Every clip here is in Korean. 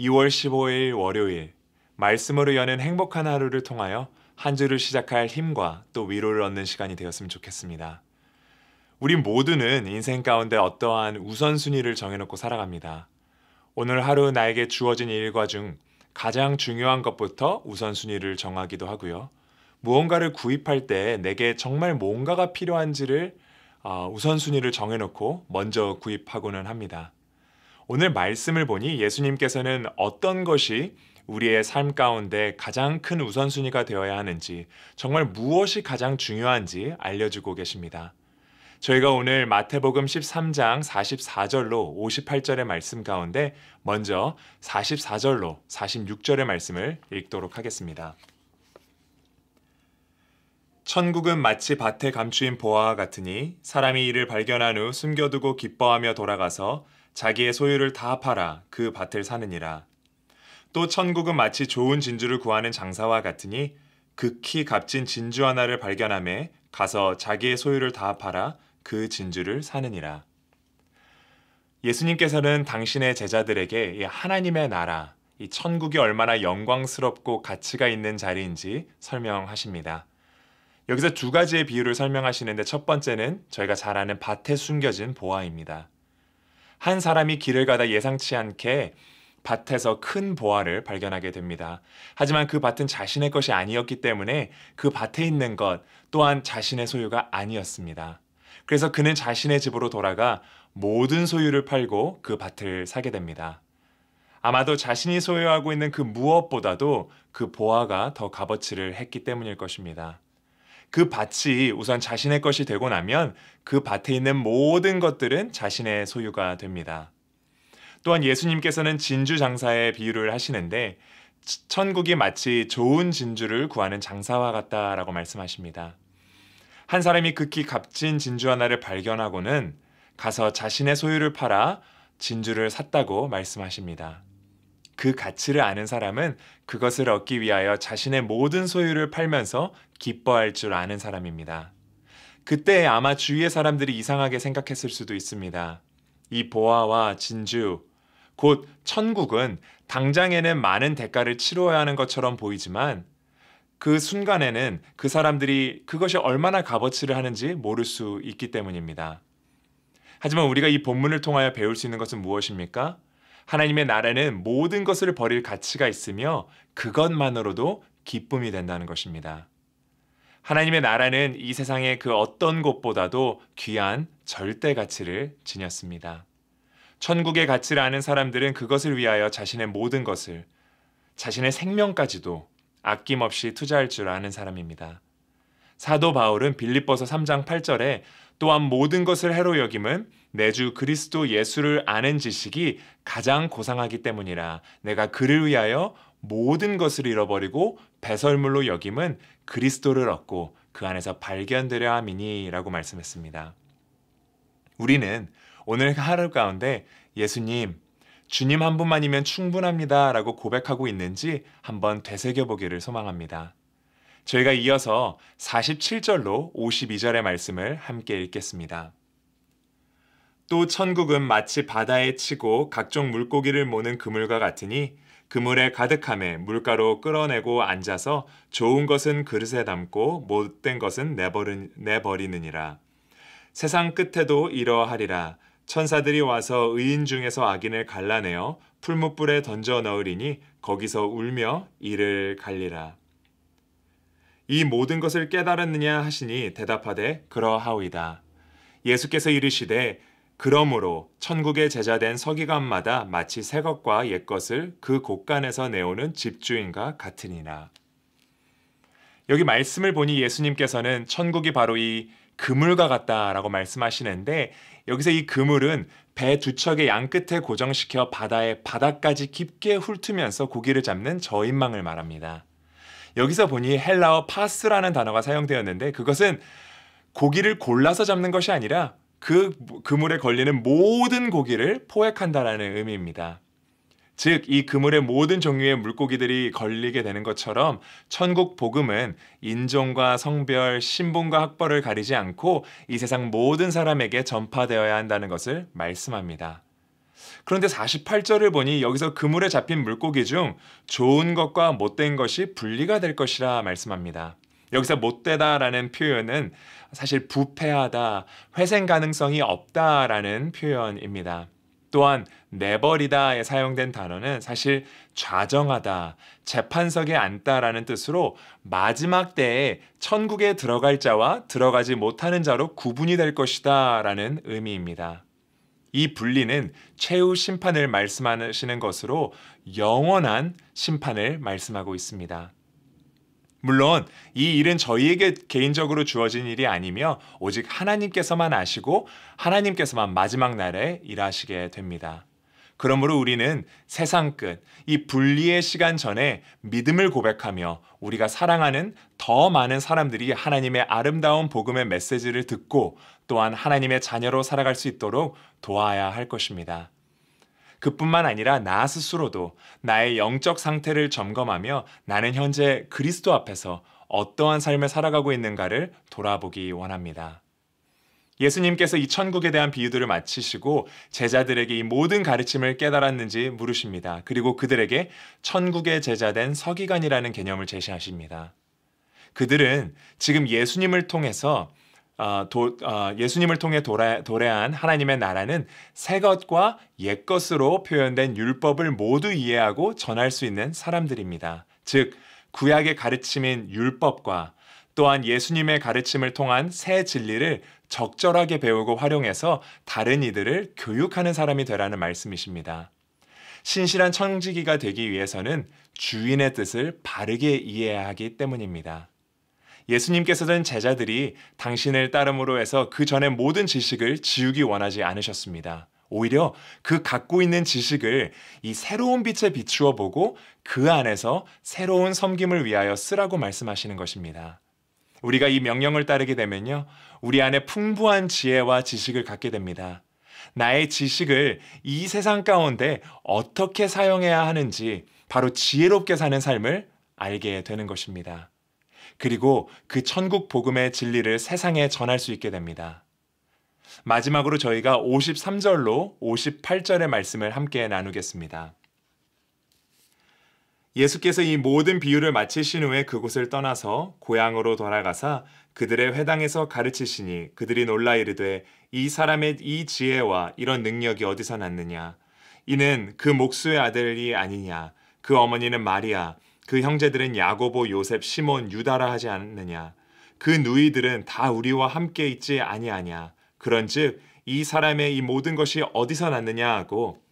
2월 15일 월요일 말씀으로 여는 행복한 하루를 통하여 한 주를 시작할 힘과 또 위로를 얻는 시간이 되었으면 좋겠습니다. 우리 모두는 인생 가운데 어떠한 우선순위를 정해놓고 살아갑니다. 오늘 하루 나에게 주어진 일과 중 가장 중요한 것부터 우선순위를 정하기도 하고요. 무언가를 구입할 때 내게 정말 뭔가가 필요한지를 우선순위를 정해놓고 먼저 구입하고는 합니다. 오늘 말씀을 보니 예수님께서는 어떤 것이 우리의 삶 가운데 가장 큰 우선순위가 되어야 하는지, 정말 무엇이 가장 중요한지 알려주고 계십니다. 저희가 오늘 마태복음 13장 44절로 58절의 말씀 가운데 먼저 44절로 46절의 말씀을 읽도록 하겠습니다. 천국은 마치 밭에 감추인 보화와 같으니 사람이 이를 발견한 후 숨겨두고 기뻐하며 돌아가서 자기의 소유를 다 팔아 그 밭을 사느니라. 또 천국은 마치 좋은 진주를 구하는 장사와 같으니 극히 값진 진주 하나를 발견하매 가서 자기의 소유를 다 팔아 그 진주를 사느니라. 예수님께서는 당신의 제자들에게 이 하나님의 나라, 이 천국이 얼마나 영광스럽고 가치가 있는 자리인지 설명하십니다. 여기서 두 가지의 비유를 설명하시는데 첫 번째는 저희가 잘 아는 밭에 숨겨진 보화입니다. 한 사람이 길을 가다 예상치 않게 밭에서 큰 보화를 발견하게 됩니다. 하지만 그 밭은 자신의 것이 아니었기 때문에 그 밭에 있는 것 또한 자신의 소유가 아니었습니다. 그래서 그는 자신의 집으로 돌아가 모든 소유를 팔고 그 밭을 사게 됩니다. 아마도 자신이 소유하고 있는 그 무엇보다도 그 보화가 더 값어치를 했기 때문일 것입니다. 그 밭이 우선 자신의 것이 되고 나면 그 밭에 있는 모든 것들은 자신의 소유가 됩니다. 또한 예수님께서는 진주 장사의 비유를 하시는데 천국이 마치 좋은 진주를 구하는 장사와 같다라고 말씀하십니다. 한 사람이 극히 값진 진주 하나를 발견하고는 가서 자신의 소유를 팔아 진주를 샀다고 말씀하십니다. 그 가치를 아는 사람은 그것을 얻기 위하여 자신의 모든 소유를 팔면서 기뻐할 줄 아는 사람입니다. 그때 아마 주위의 사람들이 이상하게 생각했을 수도 있습니다. 이 보화와 진주, 곧 천국은 당장에는 많은 대가를 치러야 하는 것처럼 보이지만 그 순간에는 그 사람들이 그것이 얼마나 값어치를 하는지 모를 수 있기 때문입니다. 하지만 우리가 이 본문을 통하여 배울 수 있는 것은 무엇입니까? 하나님의 나라는 모든 것을 버릴 가치가 있으며 그것만으로도 기쁨이 된다는 것입니다. 하나님의 나라는 이 세상의 그 어떤 것보다도 귀한 절대 가치를 지녔습니다. 천국의 가치를 아는 사람들은 그것을 위하여 자신의 모든 것을, 자신의 생명까지도 아낌없이 투자할 줄 아는 사람입니다. 사도 바울은 빌립보서 3장 8절에 또한 모든 것을 해로 여김은 내 주 그리스도 예수를 아는 지식이 가장 고상하기 때문이라. 내가 그를 위하여 모든 것을 잃어버리고 배설물로 여김은 그리스도를 얻고 그 안에서 발견되려 함이니 라고 말씀했습니다. 우리는 오늘 하루 가운데 예수님, 주님 한 분만이면 충분합니다 라고 고백하고 있는지 한번 되새겨보기를 소망합니다. 저희가 이어서 47절로 52절의 말씀을 함께 읽겠습니다. 또 천국은 마치 바다에 치고 각종 물고기를 모는 그물과 같으니 그물에 가득함에 물가로 끌어내고 앉아서 좋은 것은 그릇에 담고 못된 것은 내버리느니라. 세상 끝에도 이러하리라. 천사들이 와서 의인 중에서 악인을 갈라내어 풀무불에 던져 넣으리니 거기서 울며 이를 갈리라. 이 모든 것을 깨달았느냐 하시니 대답하되 그러하오이다. 예수께서 이르시되 그러므로 천국의 제자된 서기관마다 마치 새 것과 옛 것을 그 곳간에서 내오는 집주인과 같으니라. 여기 말씀을 보니 예수님께서는 천국이 바로 이 그물과 같다라고 말씀하시는데 여기서 이 그물은 배 두 척의 양끝에 고정시켜 바다의 바닥까지 깊게 훑으면서 고기를 잡는 저인망을 말합니다. 여기서 보니 헬라어 파스라는 단어가 사용되었는데 그것은 고기를 골라서 잡는 것이 아니라 그 그물에 걸리는 모든 고기를 포획한다라는 의미입니다. 즉, 이 그물에 모든 종류의 물고기들이 걸리게 되는 것처럼 천국 복음은 인종과 성별, 신분과 학벌을 가리지 않고 이 세상 모든 사람에게 전파되어야 한다는 것을 말씀합니다. 그런데 48절을 보니 여기서 그물에 잡힌 물고기 중 좋은 것과 못된 것이 분리가 될 것이라 말씀합니다. 여기서 못되다라는 표현은 사실 부패하다, 회생 가능성이 없다라는 표현입니다. 또한 내버리다에 사용된 단어는 사실 좌정하다, 재판석에 앉다라는 뜻으로 마지막 때에 천국에 들어갈 자와 들어가지 못하는 자로 구분이 될 것이다 라는 의미입니다. 이 분리는 최후 심판을 말씀하시는 것으로 영원한 심판을 말씀하고 있습니다. 물론 이 일은 저희에게 개인적으로 주어진 일이 아니며 오직 하나님께서만 아시고 하나님께서만 마지막 날에 일하시게 됩니다. 그러므로 우리는 세상 끝, 이 분리의 시간 전에 믿음을 고백하며 우리가 사랑하는 더 많은 사람들이 하나님의 아름다운 복음의 메시지를 듣고 또한 하나님의 자녀로 살아갈 수 있도록 도와야 할 것입니다. 그뿐만 아니라 나 스스로도 나의 영적 상태를 점검하며 나는 현재 그리스도 앞에서 어떠한 삶을 살아가고 있는가를 돌아보기 원합니다. 예수님께서 이 천국에 대한 비유들을 마치시고 제자들에게 이 모든 가르침을 깨달았는지 물으십니다. 그리고 그들에게 천국의 제자된 서기관이라는 개념을 제시하십니다. 그들은 지금 예수님을 통해 도래한 하나님의 나라는 새 것과 옛 것으로 표현된 율법을 모두 이해하고 전할 수 있는 사람들입니다. 즉 구약의 가르침인 율법과 또한 예수님의 가르침을 통한 새 진리를 적절하게 배우고 활용해서 다른 이들을 교육하는 사람이 되라는 말씀이십니다. 신실한 청지기가 되기 위해서는 주인의 뜻을 바르게 이해해야 하기 때문입니다. 예수님께서는 제자들이 당신을 따름으로 해서 그 전에 모든 지식을 지우기 원하지 않으셨습니다. 오히려 그 갖고 있는 지식을 이 새로운 빛에 비추어 보고 그 안에서 새로운 섬김을 위하여 쓰라고 말씀하시는 것입니다. 우리가 이 명령을 따르게 되면요, 우리 안에 풍부한 지혜와 지식을 갖게 됩니다. 나의 지식을 이 세상 가운데 어떻게 사용해야 하는지 바로 지혜롭게 사는 삶을 알게 되는 것입니다. 그리고 그 천국 복음의 진리를 세상에 전할 수 있게 됩니다. 마지막으로 저희가 53절로 58절의 말씀을 함께 나누겠습니다. 예수께서 이 모든 비유를 마치신 후에 그곳을 떠나서 고향으로 돌아가사 그들의 회당에서 가르치시니 그들이 놀라 이르되 이 사람의 이 지혜와 이런 능력이 어디서 났느냐? 이는 그 목수의 아들이 아니냐? 그 어머니는 마리아, 그 형제들은 야고보, 요셉, 시몬, 유다라 하지 않느냐? 그 누이들은 다 우리와 함께 있지 아니하냐? 그런즉 이 사람의 이 모든 것이 어디서 났느냐 하고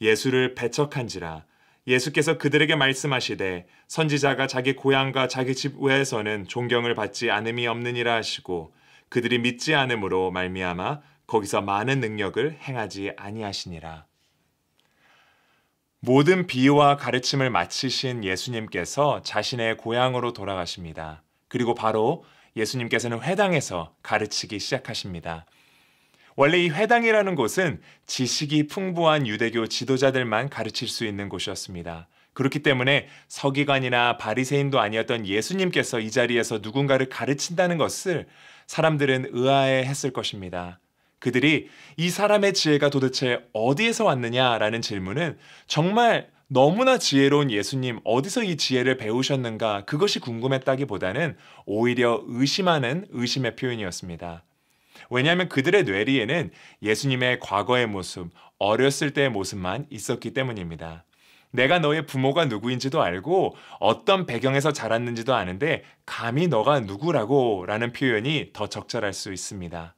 예수를 배척한지라. 예수께서 그들에게 말씀하시되 선지자가 자기 고향과 자기 집 외에서는 존경을 받지 않음이 없느니라 하시고 그들이 믿지 않음으로 말미암아 거기서 많은 능력을 행하지 아니하시니라. 모든 비유와 가르침을 마치신 예수님께서 자신의 고향으로 돌아가십니다. 그리고 바로 예수님께서는 회당에서 가르치기 시작하십니다. 원래 이 회당이라는 곳은 지식이 풍부한 유대교 지도자들만 가르칠 수 있는 곳이었습니다. 그렇기 때문에 서기관이나 바리새인도 아니었던 예수님께서 이 자리에서 누군가를 가르친다는 것을 사람들은 의아해했을 것입니다. 그들이 이 사람의 지혜가 도대체 어디에서 왔느냐라는 질문은 정말 너무나 지혜로운 예수님 어디서 이 지혜를 배우셨는가 그것이 궁금했다기보다는 오히려 의심하는 의심의 표현이었습니다. 왜냐하면 그들의 뇌리에는 예수님의 과거의 모습, 어렸을 때의 모습만 있었기 때문입니다. 내가 너의 부모가 누구인지도 알고 어떤 배경에서 자랐는지도 아는데 감히 너가 누구라고 라는 표현이 더 적절할 수 있습니다.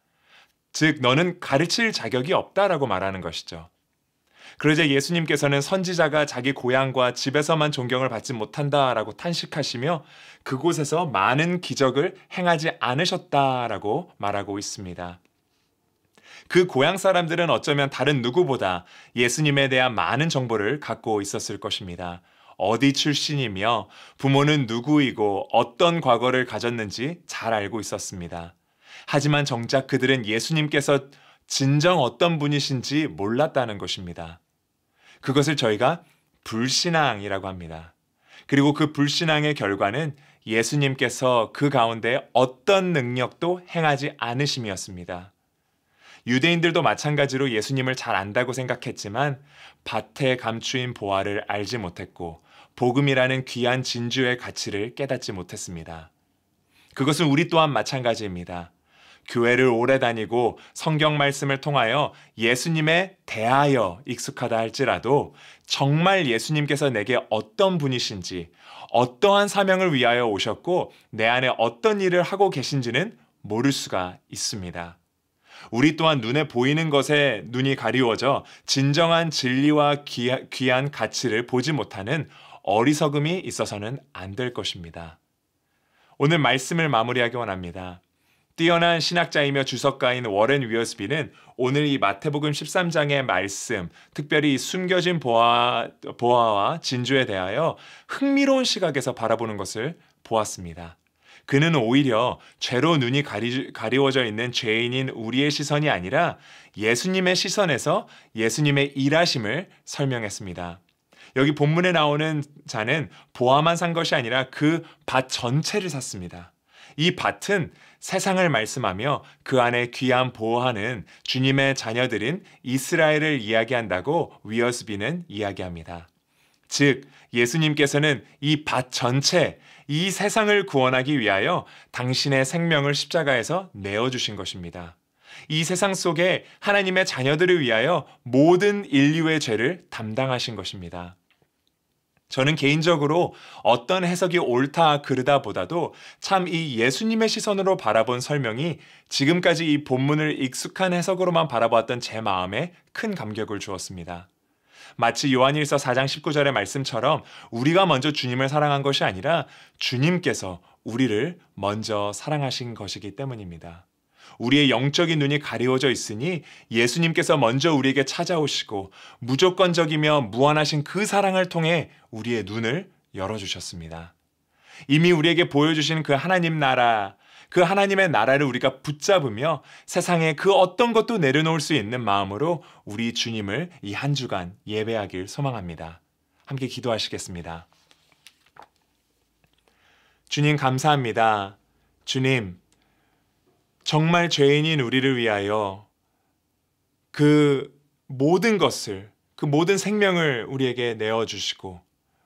즉 너는 가르칠 자격이 없다라고 말하는 것이죠. 그러자 예수님께서는 선지자가 자기 고향과 집에서만 존경을 받지 못한다라고 탄식하시며 그곳에서 많은 기적을 행하지 않으셨다라고 말하고 있습니다. 그 고향 사람들은 어쩌면 다른 누구보다 예수님에 대한 많은 정보를 갖고 있었을 것입니다. 어디 출신이며 부모는 누구이고 어떤 과거를 가졌는지 잘 알고 있었습니다. 하지만 정작 그들은 예수님께서 진정 어떤 분이신지 몰랐다는 것입니다. 그것을 저희가 불신앙이라고 합니다. 그리고 그 불신앙의 결과는 예수님께서 그 가운데 어떤 능력도 행하지 않으심이었습니다. 유대인들도 마찬가지로 예수님을 잘 안다고 생각했지만 밭에 감추인 보화를 알지 못했고 복음이라는 귀한 진주의 가치를 깨닫지 못했습니다. 그것은 우리 또한 마찬가지입니다. 교회를 오래 다니고 성경 말씀을 통하여 예수님에 대하여 익숙하다 할지라도 정말 예수님께서 내게 어떤 분이신지, 어떠한 사명을 위하여 오셨고 내 안에 어떤 일을 하고 계신지는 모를 수가 있습니다. 우리 또한 눈에 보이는 것에 눈이 가리워져 진정한 진리와 귀한 가치를 보지 못하는 어리석음이 있어서는 안 될 것입니다. 오늘 말씀을 마무리하기 원합니다. 뛰어난 신학자이며 주석가인 워렌 위어스비는 오늘 이 마태복음 13장의 말씀, 특별히 숨겨진 보화와 진주에 대하여 흥미로운 시각에서 바라보는 것을 보았습니다. 그는 오히려 죄로 눈이 가리워져 있는 죄인인 우리의 시선이 아니라 예수님의 시선에서 예수님의 일하심을 설명했습니다. 여기 본문에 나오는 자는 보화만 산 것이 아니라 그 밭 전체를 샀습니다. 이 밭은 세상을 말씀하며 그 안에 귀한 보화는 주님의 자녀들인 이스라엘을 이야기한다고 위어스비는 이야기합니다. 즉 예수님께서는 이 밭 전체, 이 세상을 구원하기 위하여 당신의 생명을 십자가에서 내어주신 것입니다. 이 세상 속에 하나님의 자녀들을 위하여 모든 인류의 죄를 담당하신 것입니다. 저는 개인적으로 어떤 해석이 옳다 그르다 보다도 참 이 예수님의 시선으로 바라본 설명이 지금까지 이 본문을 익숙한 해석으로만 바라보았던 제 마음에 큰 감격을 주었습니다. 마치 요한일서 4장 19절의 말씀처럼 우리가 먼저 주님을 사랑한 것이 아니라 주님께서 우리를 먼저 사랑하신 것이기 때문입니다. 우리의 영적인 눈이 가리워져 있으니 예수님께서 먼저 우리에게 찾아오시고 무조건적이며 무한하신 그 사랑을 통해 우리의 눈을 열어주셨습니다. 이미 우리에게 보여주신 그 하나님 나라, 그 하나님의 나라를 우리가 붙잡으며 세상에 그 어떤 것도 내려놓을 수 있는 마음으로 우리 주님을 이 한 주간 예배하길 소망합니다. 함께 기도하시겠습니다. 주님 감사합니다. 주님, 정말 죄인인 우리를 위하여 그 모든 것을, 그 모든 생명을 우리에게 내어주시고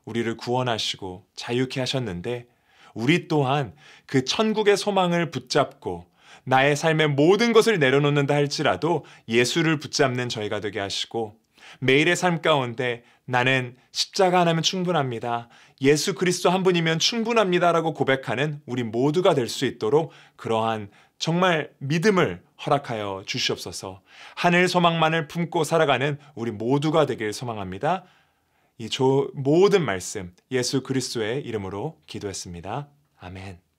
우리를 구원하시고 자유케 하셨는데 우리 또한 그 천국의 소망을 붙잡고 나의 삶의 모든 것을 내려놓는다 할지라도 예수를 붙잡는 저희가 되게 하시고 매일의 삶 가운데 나는 십자가 하나면 충분합니다. 예수 그리스도 한 분이면 충분합니다라고 고백하는 우리 모두가 될 수 있도록 그러한 정말 믿음을 허락하여 주시옵소서. 하늘 소망만을 품고 살아가는 우리 모두가 되길 소망합니다. 이 모든 말씀 예수 그리스도의 이름으로 기도했습니다. 아멘.